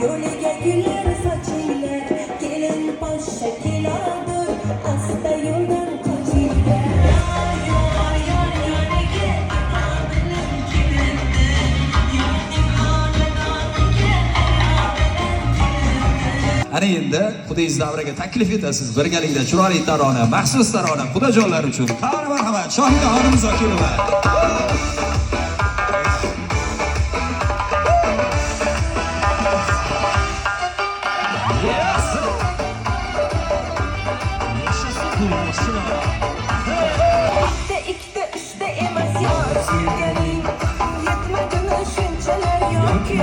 Yo'liga gullar sochinglar, kelin poshsha keladur, asta yo'ldan qochinglar. Ana endi Xudoingiz davriga taklif etasiz. Birgalikda chiroyli tarona, maxsus tarona xudojonlar uchun. Qani marhamat, Shohida xonim Zokirova. Ikkita, uchta emas yor, suyganing yetmadimi shunchalar yoki